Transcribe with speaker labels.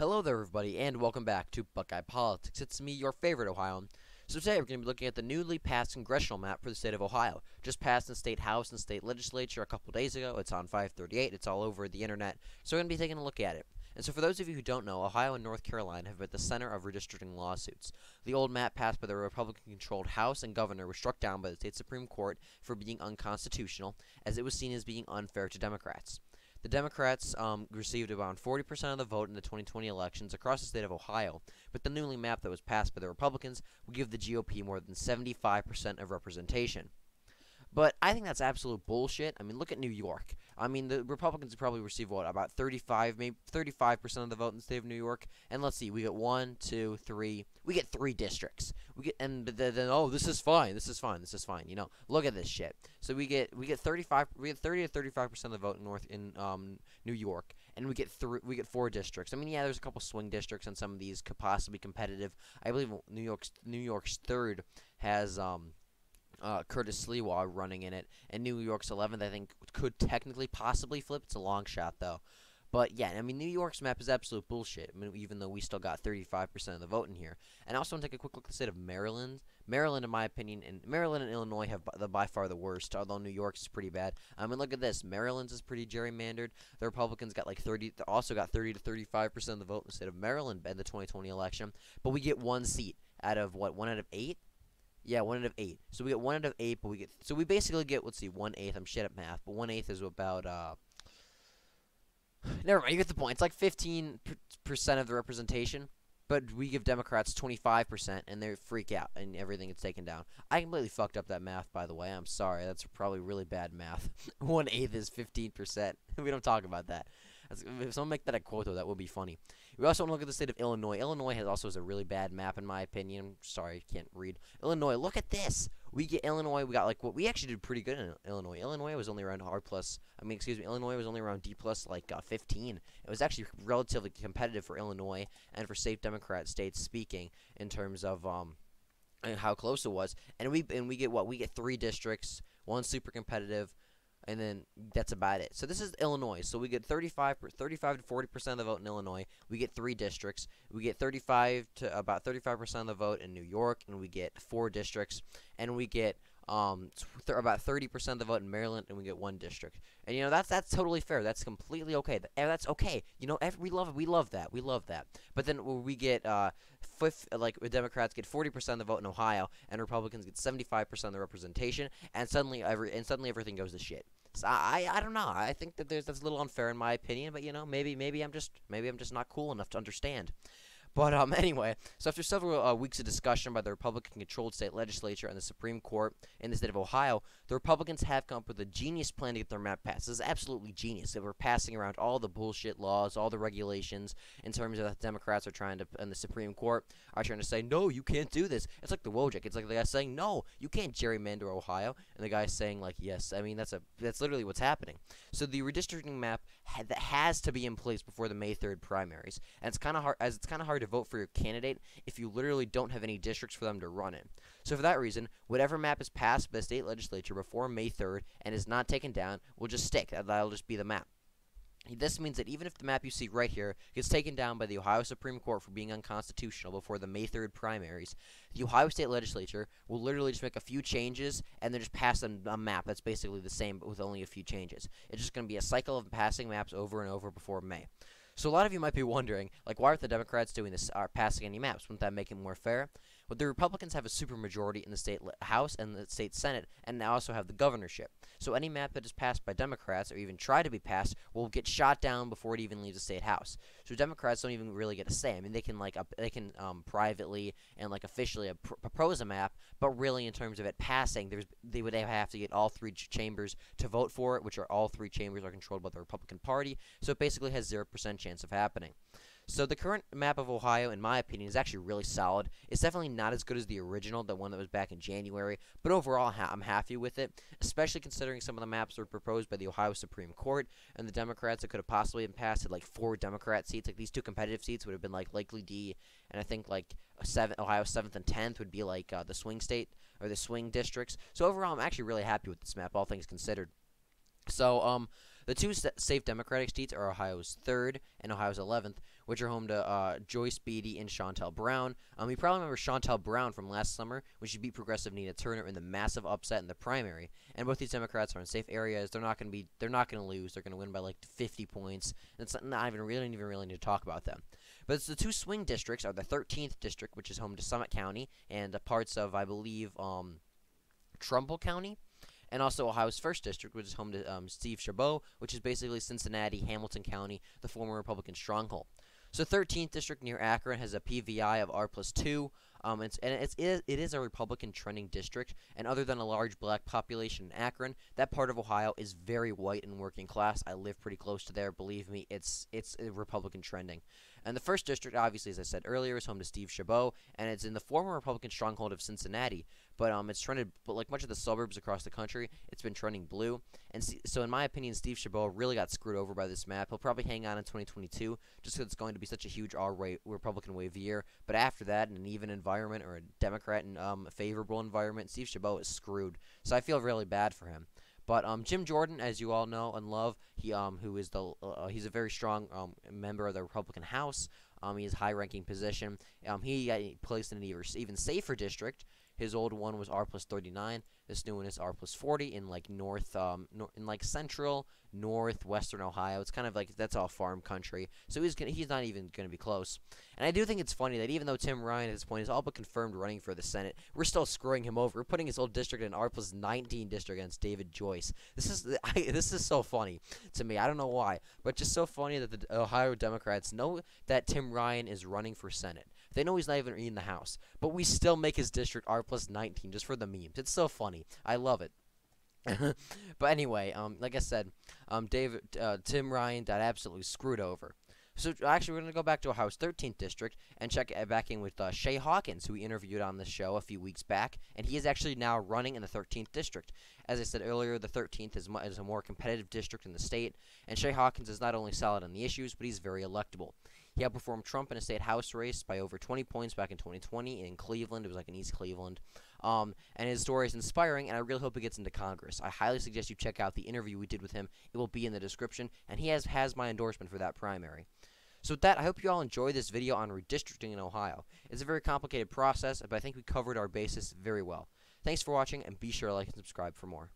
Speaker 1: Hello there, everybody, and welcome back to Buckeye Politics. It's me, your favorite Ohioan. So today we're going to be looking at the newly passed congressional map for the state of Ohio. Just passed in the state house and state legislature a couple days ago. It's on 538. It's all over the internet. So we're going to be taking a look at it. And so for those of you who don't know, Ohio and North Carolina have been at the center of redistricting lawsuits. The old map passed by the Republican-controlled House and governor was struck down by the state Supreme Court for being unconstitutional, as it was seen as being unfair to Democrats. The Democrats received around 40% of the vote in the 2020 elections across the state of Ohio, but the newly map that was passed by the Republicans will give the GOP more than 75% of representation. But I think that's absolute bullshit. I mean, look at New York. I mean, the Republicans probably receive, what, about 35, maybe 35% of the vote in the state of New York. And let's see, we get 1, 2, 3. We get 3 districts. Oh, this is fine. This is fine. This is fine. You know, look at this shit. So we get 30 to 35% of the vote in New York, and we get 4 districts. I mean, yeah, there's a couple swing districts, and some of these could possibly be competitive. I believe New York's 3rd has Curtis Sliwa running in it, and New York's 11th, I think, could technically possibly flip. It's a long shot, though. But, yeah, I mean, New York's map is absolute bullshit, I mean, even though we still got 35% of the vote in here. And I also want to take a quick look at the state of Maryland. Maryland, in my opinion, and Maryland and Illinois have by far the worst, although New York's is pretty bad. I mean, look at this. Maryland's is pretty gerrymandered. The Republicans got like 30 to 35% of the vote in the state of Maryland in the 2020 election. But we get 1 seat out of, what, 1 out of 8? Yeah, 1 out of 8. So we get 1 out of 8, but we basically get, let's see, 1/8. I'm shit at math, but 1/8 is about, never mind, you get the point. It's like 15% of the representation, but we give Democrats 25%, and they freak out, and everything gets taken down. I completely fucked up that math, by the way. I'm sorry. That's probably really bad math. 1/8 is 15%. We don't talk about that. If someone make that a quote, though, that would be funny. We also want to look at the state of Illinois. Illinois has a really bad map, in my opinion. Sorry, I can't read. Illinois, look at this. We get Illinois. We got like what we actually did pretty good in Illinois. Illinois was only around Illinois was only around D plus 15. It was actually relatively competitive for Illinois and for safe Democrat states speaking in terms of and how close it was. And we get what? We get 3 districts, 1 super competitive, and then that's about it. So this is Illinois. So we get 35 to 40% of the vote in Illinois. We get 3 districts. We get 35 to about 35% of the vote in New York, and we get 4 districts. And we get about 30% of the vote in Maryland, and we get 1 district. And you know that's totally fair. That's completely okay. That's okay. You know, we love that. We love that. But then we get Democrats get 40% of the vote in Ohio, and Republicans get 75% of the representation, and suddenly everything goes to shit. So I don't know. I think that that's a little unfair in my opinion, but you know, maybe I'm just not cool enough to understand. But anyway, so after several weeks of discussion by the Republican-controlled state legislature and the Supreme Court in the state of Ohio, the Republicans have come up with a genius plan to get their map passed. This is absolutely genius. They were passing around all the bullshit laws, all the regulations, in terms of that the Democrats are trying to, and the Supreme Court are trying to say, no, you can't do this. It's like the Wojcik. It's like the guy saying, no, you can't gerrymander Ohio, and the guy saying, like, yes. I mean, that's literally what's happening. So the redistricting map that has to be in place before the May 3rd primaries, and it's kind of hard to vote for your candidate if you literally don't have any districts for them to run in. So for that reason, whatever map is passed by the state legislature before May 3rd and is not taken down will just stick. That'll just be the map. This means that even if the map you see right here gets taken down by the Ohio Supreme Court for being unconstitutional before the May 3rd primaries, the Ohio State Legislature will literally just make a few changes and then just pass a map that's basically the same but with only a few changes. It's just going to be a cycle of passing maps over and over before May. So a lot of you might be wondering, like, why aren't the Democrats doing this, are passing any maps? Wouldn't that make it more fair? Well, the Republicans have a supermajority in the state House and the state Senate, and they also have the governorship. So any map that is passed by Democrats, or even try to be passed, will get shot down before it even leaves the state House. So Democrats don't even really get a say. I mean, they can privately and officially propose a map, but really in terms of it passing, they would have to get all 3 chambers to vote for it, which are all 3 chambers are controlled by the Republican Party. So it basically has 0% chance of happening. So the current map of Ohio, in my opinion, is actually really solid. It's definitely not as good as the original, the one that was back in January, but overall I'm happy with it, especially considering some of the maps were proposed by the Ohio Supreme Court, and the Democrats that could have possibly been passed had 4 Democrat seats. Like these 2 competitive seats would have been likely D, and I think Ohio 7th and 10th would be the swing state or the swing districts. So overall, I'm actually really happy with this map, all things considered. So the 2 safe Democratic seats are Ohio's 3rd and Ohio's 11th, which are home to Joyce Beatty and Chantel Brown. You probably remember Chantel Brown from last summer when she beat progressive Nina Turner in the massive upset in the primary. And both these Democrats are in safe areas. They're not going to lose. They're going to win by like 50 points. It's not even really need to talk about them. But it's the two swing districts are the 13th district, which is home to Summit County and parts of, I believe, Trumbull County, and also Ohio's 1st District, which is home to Steve Chabot, which is basically Cincinnati, Hamilton County, the former Republican stronghold. So 13th District near Akron has a PVI of R+2. It is a Republican trending district, and other than a large black population in Akron, that part of Ohio is very white and working class. I live pretty close to there. Believe me, it's Republican trending. And the 1st District, obviously, as I said earlier, is home to Steve Chabot, and it's in the former Republican stronghold of Cincinnati. But it's trended, but like much of the suburbs across the country, it's been trending blue. And so, in my opinion, Steve Chabot really got screwed over by this map. He'll probably hang on in 2022, just because it's going to be such a huge Republican wave year. But after that, in an even environment or a Democrat and favorable environment, Steve Chabot is screwed. So I feel really bad for him. But Jim Jordan, as you all know and love, he's a very strong member of the Republican House. He has a high-ranking position. He got placed in an even safer district. His old one was R+39. This new one is R+40 in like in like central northwestern Ohio. It's kind of like that's all farm country. So he's not even gonna be close. And I do think it's funny that even though Tim Ryan at this point is all but confirmed running for the Senate, we're still screwing him over. We're putting his old district in R+19 district against David Joyce. This is so funny to me. I don't know why, but just so funny that the Ohio Democrats know that Tim Ryan is running for Senate. They know he's not even in the House, but we still make his district R+19 just for the memes. It's so funny. I love it. But anyway, like I said, Tim Ryan got absolutely screwed over. So actually, we're going to go back to Ohio's 13th district and check back in with Shay Hawkins, who we interviewed on the show a few weeks back, and he is actually now running in the 13th district. As I said earlier, the 13th is a more competitive district in the state, and Shay Hawkins is not only solid on the issues, but he's very electable. He outperformed Trump in a state house race by over 20 points back in 2020 in Cleveland. It was like in East Cleveland. And his story is inspiring, and I really hope he gets into Congress. I highly suggest you check out the interview we did with him. It will be in the description, and he has my endorsement for that primary. So with that, I hope you all enjoy this video on redistricting in Ohio. It's a very complicated process, but I think we covered our basis very well. Thanks for watching, and be sure to like and subscribe for more.